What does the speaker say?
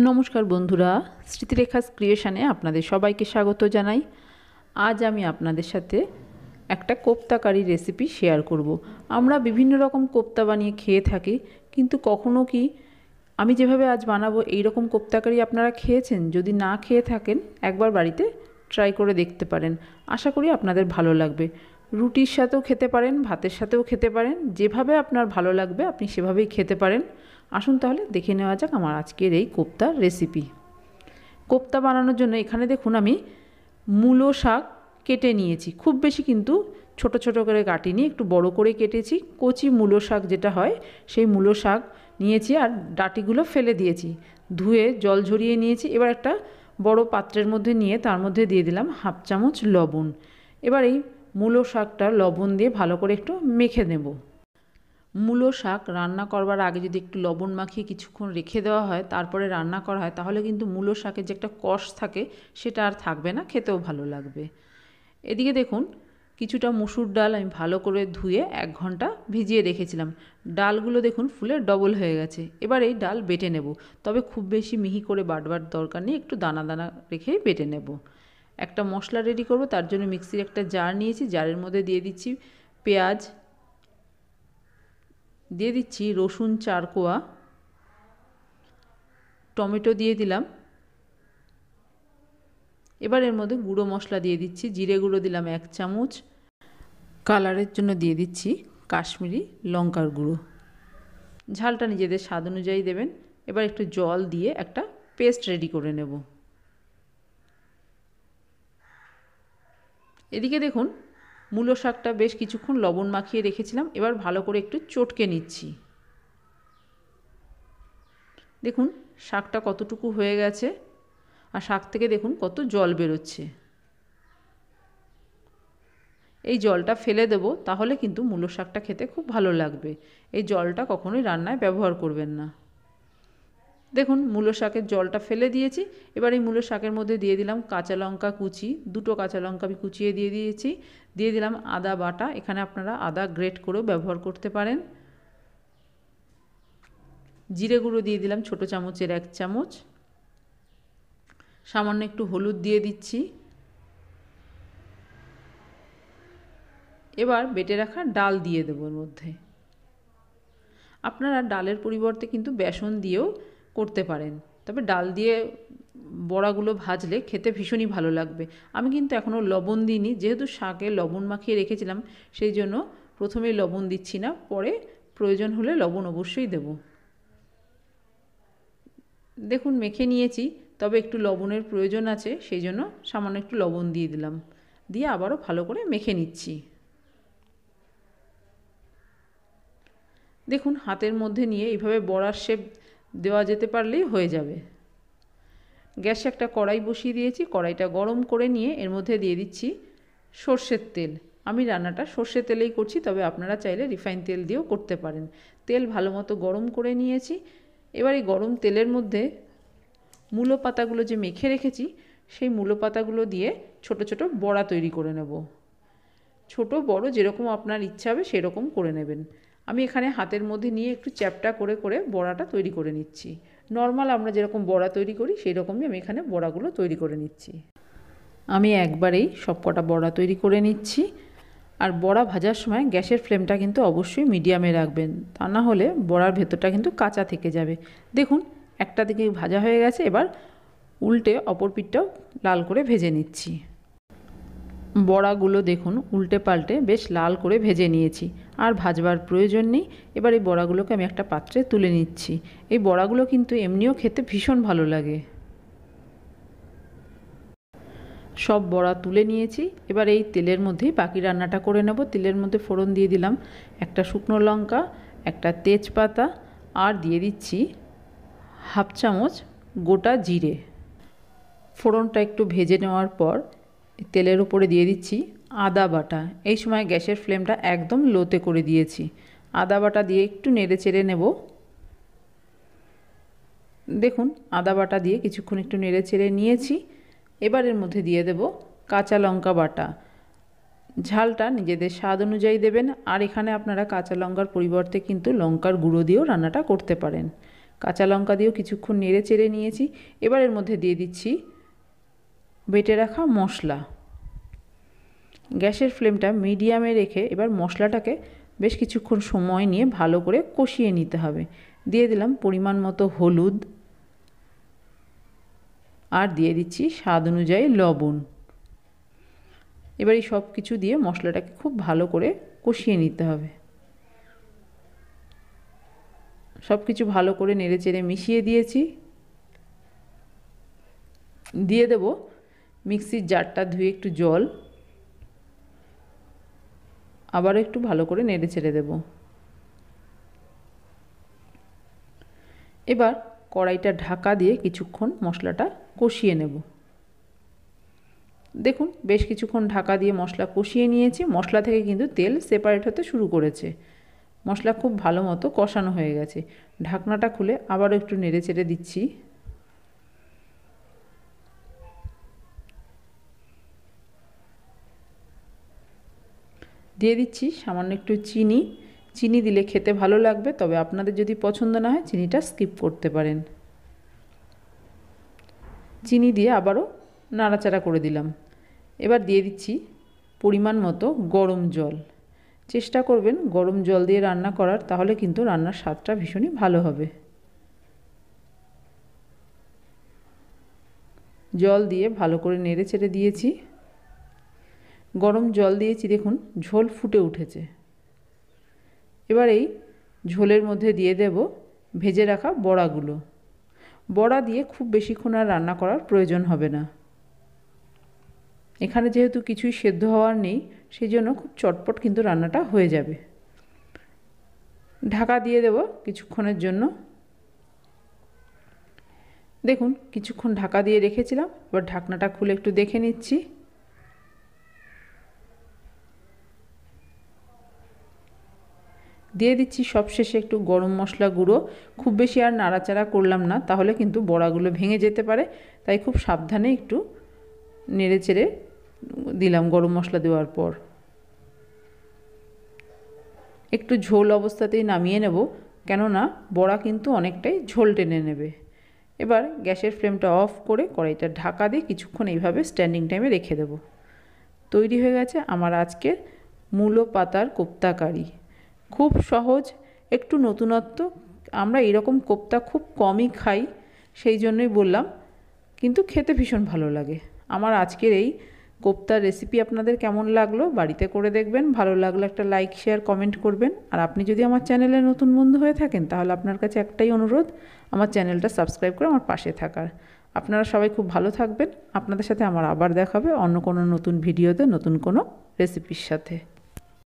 নমস্কার বন্ধুরা, স্মৃতিরেখাস ক্রিয়েশনে আপনাদের সবাইকে স্বাগত জানাই। আজ আমি আপনাদের সাথে একটা কোপ্তা কারি রেসিপি শেয়ার করব। আমরা বিভিন্ন রকম কোপ্তা বানিয়ে খেয়ে থাকি, কিন্তু কখনো কি আমি যেভাবে আজ বানাবো এই রকম কোপ্তা কারি আপনারা খেয়েছেন? যদি না খেয়ে থাকেন একবার বাড়িতে ট্রাই করে দেখতে পারেন। আশা করি আপনাদের ভালো লাগবে। রুটির সাথেও খেতে পারেন, ভাতের সাথেও খেতে পারেন, যেভাবে আপনার ভালো লাগবে আপনি সেভাবেই খেতে পারেন। আসুন তাহলে দেখে নেওয়া যাক আমার আজকের এই কোপ্তার রেসিপি। কোপ্তা বানানোর জন্য এখানে দেখুন আমি মূলো শাক কেটে নিয়েছি। খুব বেশি কিন্তু ছোট ছোট করে কাটিনি, একটু বড় করে কেটেছি। কচি মূলো শাক যেটা হয় সেই মূলো শাক নিয়েছি, আর ডাঁটিগুলো ফেলে দিয়েছি, ধুয়ে জল ঝরিয়ে নিয়েছি। এবার একটা বড় পাত্রের মধ্যে নিয়ে তার মধ্যে দিয়ে দিলাম হাফ চামচ লবণ। এবার এই মূলো শাকটা লবণ দিয়ে ভালো করে একটু মেখে নেব। মূলো শাক রান্না করবার আগে যদি একটু লবণ মাখিয়ে কিছুক্ষণ রেখে দেওয়া হয়, তারপরে রান্না করা হয়, তাহলে কিন্তু মূলো শাকের যে একটা কষ থাকে সেটা আর থাকবে না, খেতেও ভালো লাগবে। এদিকে দেখুন কিছুটা মুসুর ডাল আমি ভালো করে ধুয়ে 1 ঘন্টা ভিজিয়ে রেখেছিলাম। ডালগুলো দেখুন ফুলে ডবল হয়ে গেছে। এবার এই ডাল বেটে নেব, তবে খুব বেশি মিহি করে বাটবার দরকার নেই, একটু দানা দানা রেখেই বেটে নেব। একটা মশলা রেডি করব, তার জন্য মিক্সির একটা জার নিয়েছি। জারের মধ্যে দিয়ে দিচ্ছি পেঁয়াজ, দিয়ে দিচ্ছি রসুন 4 কোয়া, টমেটো দিয়ে দিলাম। এবার এর মধ্যে গুঁড়ো মশলা দিয়ে দিচ্ছি। জিরে গুঁড়ো দিলাম 1 চামচ, কালারের জন্য দিয়ে দিচ্ছি কাশ্মীরি লঙ্কার গুঁড়ো। ঝালটা নিজেদের স্বাদ অনুযায়ী দেবেন। এবার একটু জল দিয়ে একটা পেস্ট রেডি করে নেব। এদিকে দেখুন মূলো শাকটা বেশ কিছুক্ষণ লবণ মাখিয়ে রেখেছিলাম। এবার ভালো করে একটু চটকে নিচ্ছি। দেখুন শাকটা কতটুকু হয়ে গেছে, আর শাক থেকে দেখুন কত জল বেরোচ্ছে। এই জলটা ফেলে দেব, তাহলে কিন্তু মূলো শাকটা খেতে খুব ভালো লাগবে। এই জলটা কখনোই রান্নায় ব্যবহার করবেন না। দেখুন মূলো শাকের জলটা ফেলে দিয়েছি। এবার এই মূলো শাকের মধ্যে দিয়ে দিলাম কাঁচা লঙ্কা কুচি, 2টো কাঁচা লঙ্কা আমি কুচিয়ে দিয়ে দিয়েছি। দিয়ে দিলাম আদা বাটা, এখানে আপনারা আদা গ্রেট করেও ব্যবহার করতে পারেন। জিরে গুঁড়ো দিয়ে দিলাম ছোটো চামচের 1 চামচ। সামান্য একটু হলুদ দিয়ে দিচ্ছি। এবার বেটে রাখা ডাল দিয়ে দেবো এর মধ্যে। আপনারা ডালের পরিবর্তে কিন্তু বেসন দিয়েও করতে পারেন, তবে ডাল দিয়ে বড়াগুলো ভাজলে খেতে ভীষণই ভালো লাগবে। আমি কিন্তু এখনও লবণ দিইনি, যেহেতু শাকে লবণ মাখিয়ে রেখেছিলাম সেই জন্য প্রথমেই লবণ দিচ্ছি না, পরে প্রয়োজন হলে লবণ অবশ্যই দেব। দেখুন মেখে নিয়েছি, তবে একটু লবণের প্রয়োজন আছে, সেই জন্য সামান্য একটু লবণ দিয়ে দিলাম। দিয়ে আবারও ভালো করে মেখে নিচ্ছি। দেখুন হাতের মধ্যে নিয়ে এইভাবে বড়ার শেপ দেওয়া যেতে পারলেই হয়ে যাবে। গ্যাসে একটা কড়াই বসিয়ে দিয়েছি। কড়াইটা গরম করে নিয়ে এর মধ্যে দিয়ে দিচ্ছি সর্ষের তেল। আমি রান্নাটা সর্ষের তেলেই করছি, তবে আপনারা চাইলে রিফাইন তেল দিয়েও করতে পারেন। তেল ভালো মতো গরম করে নিয়েছি। এবার এই গরম তেলের মধ্যে মূলো পাতাগুলো যে মেখে রেখেছি সেই মূলো পাতাগুলো দিয়ে ছোট ছোট বড়া তৈরি করে নেব। ছোট বড় যেরকম আপনার ইচ্ছা হবে সেরকম করে নেবেন। আমি এখানে হাতের মধ্যে নিয়ে একটু চ্যাপ্টা করে করে বড়াটা তৈরি করে নিচ্ছি। নর্মাল আমরা যেরকম বড়া তৈরি করি সেই রকমই আমি এখানে বড়াগুলো তৈরি করে নিচ্ছি। আমি একবারেই সবকটা বড়া তৈরি করে নিচ্ছি। আর বড়া ভাজার সময় গ্যাসের ফ্লেমটা কিন্তু অবশ্যই মিডিয়ামে রাখবেন, তা না হলে বড়ার ভেতরটা কিন্তু কাঁচা থেকে যাবে। দেখুন একটা দিকে ভাজা হয়ে গেছে, এবার উল্টে অপর পিঠটাও লাল করে ভেজে নিচ্ছি। বড়াগুলো দেখুন উল্টে পাল্টে বেশ লাল করে ভেজে নিয়েছি, আর ভাজবার প্রয়োজন নেই। এবার এই বড়াগুলোকে আমি একটা পাত্রে তুলে নিচ্ছি। এই বড়াগুলো কিন্তু এমনিও খেতে ভীষণ ভালো লাগে। সব বড়া তুলে নিয়েছি। এবার এই তেলের মধ্যেই বাকি রান্নাটা করে নেব। তেলের মধ্যে ফোড়ন দিয়ে দিলাম একটা শুকনো লঙ্কা, একটা তেজপাতা, আর দিয়ে দিচ্ছি হাফ চামচ গোটা জিরে। ফোড়নটা একটু ভেজে নেওয়ার পর তেলের উপরে দিয়ে দিচ্ছি আদা বাটা। এই সময় গ্যাসের ফ্লেমটা একদম লোতে করে দিয়েছি। আদা বাটা দিয়ে একটু নেড়ে চেড়ে নেব। দেখুন আদা বাটা দিয়ে কিছুক্ষণ একটু নেড়ে চেড়ে নিয়েছি। এবার এর মধ্যে দিয়ে দেব কাঁচা লঙ্কা বাটা। ঝালটা নিজেদের স্বাদ অনুযায়ী দেবেন, আর এখানে আপনারা কাঁচা লঙ্কার পরিবর্তে কিন্তু লঙ্কার গুঁড়ো দিয়েও রান্নাটা করতে পারেন। কাঁচা লঙ্কা দিয়েও কিছুক্ষণ নেড়ে চেড়ে নিয়েছি। এবার এর মধ্যে দিয়ে দিচ্ছি বেটে রাখা মশলা। গ্যাসের ফ্লেমটা মিডিয়ামে রেখে এবার মশলাটাকে বেশ কিছুক্ষণ সময় নিয়ে ভালো করে কষিয়ে নিতে হবে। দিয়ে দিলাম পরিমাণ মতো হলুদ, আর দিয়ে দিচ্ছি স্বাদ অনুযায়ী লবণ। এবার এই সব কিছু দিয়ে মশলাটাকে খুব ভালো করে কষিয়ে নিতে হবে। সব কিছু ভালো করে নেড়ে চেড়ে মিশিয়ে দিয়েছি। দিয়ে দেব মিক্সির জারটা ধুয়ে একটু জল, আবার একটু ভালো করে নেড়ে চেড়ে দেব। এবার কড়াইটা ঢাকা দিয়ে কিছুক্ষণ মশলাটা কষিয়ে নেব। দেখুন বেশ কিছুক্ষণ ঢাকা দিয়ে মশলা কষিয়ে নিয়েছি। মশলা থেকে কিন্তু তেল সেপারেট হতে শুরু করেছে। মশলা খুব ভালো মতো কষানো হয়ে গেছে। ঢাকনাটা খুলে আবারও একটু নেড়ে চেড়ে দিচ্ছি। দিয়ে দিচ্ছি সামান্য একটু চিনি। চিনি দিলে খেতে ভালো লাগবে, তবে আপনাদের যদি পছন্দ না হয় চিনিটা স্কিপ করতে পারেন। চিনি দিয়ে আবারও নাড়াচাড়া করে দিলাম। এবার দিয়ে দিচ্ছি পরিমাণ মতো গরম জল। চেষ্টা করবেন গরম জল দিয়ে রান্না করার, তাহলে কিন্তু রান্নার স্বাদটা ভীষণই ভালো হবে। জল দিয়ে ভালো করে নেড়ে চেড়ে দিয়েছি। গরম জল দিয়েছি, দেখুন ঝোল ফুটে উঠেছে। এবার এই ঝোলের মধ্যে দিয়ে দেব ভেজে রাখা বড়াগুলো। বড়া দিয়ে খুব বেশিক্ষণ আর রান্না করার প্রয়োজন হবে না। এখানে যেহেতু কিছুই সেদ্ধ হওয়ার নেই, সেই জন্য খুব চটপট কিন্তু রান্নাটা হয়ে যাবে। ঢাকা দিয়ে দেব কিছুক্ষণের জন্য। দেখুন কিছুক্ষণ ঢাকা দিয়ে রেখেছিলাম। এবার ঢাকনাটা খুলে একটু দেখে নিচ্ছি। দিয়ে দিচ্ছি সবশেষে একটু গরম মশলা গুঁড়ো। খুব বেশি আর নাড়াচাড়া করলাম না, তাহলে কিন্তু বড়াগুলো ভেঙে যেতে পারে। তাই খুব সাবধানে একটু নেড়ে চেড়ে দিলাম গরম মশলা দেওয়ার পর। একটু ঝোল অবস্থাতেই নামিয়ে নেব, কেননা বড়া কিন্তু অনেকটাই ঝোল টেনে নেবে। এবার গ্যাসের ফ্লেমটা অফ করে কড়াইটা ঢাকা দিয়ে কিছুক্ষণ এইভাবে স্ট্যান্ডিং টাইমে রেখে দেব। তৈরি হয়ে গেছে আমার আজকের মূলো পাতার কোপ্তা কারি। খুব সহজ, একটু নতুনত্ব। আমরা এরকম কোপ্তা খুব কমই খাই, সেই জন্যই বললাম, কিন্তু খেতে ভীষণ ভালো লাগে। আমার আজকের এই কোপ্তার রেসিপি আপনাদের কেমন লাগলো বাড়িতে করে দেখবেন। ভালো লাগলে একটা লাইক শেয়ার কমেন্ট করবেন। আর আপনি যদি আমার চ্যানেলে নতুন বন্ধু হয়ে থাকেন, তাহলে আপনার কাছে একটাই অনুরোধ, আমার চ্যানেলটা সাবস্ক্রাইব করে আমার পাশে থাকার। আপনারা সবাই খুব ভালো থাকবেন। আপনাদের সাথে আমার আবার দেখা হবে অন্য কোনো নতুন ভিডিওতে, নতুন কোনো রেসিপির সাথে।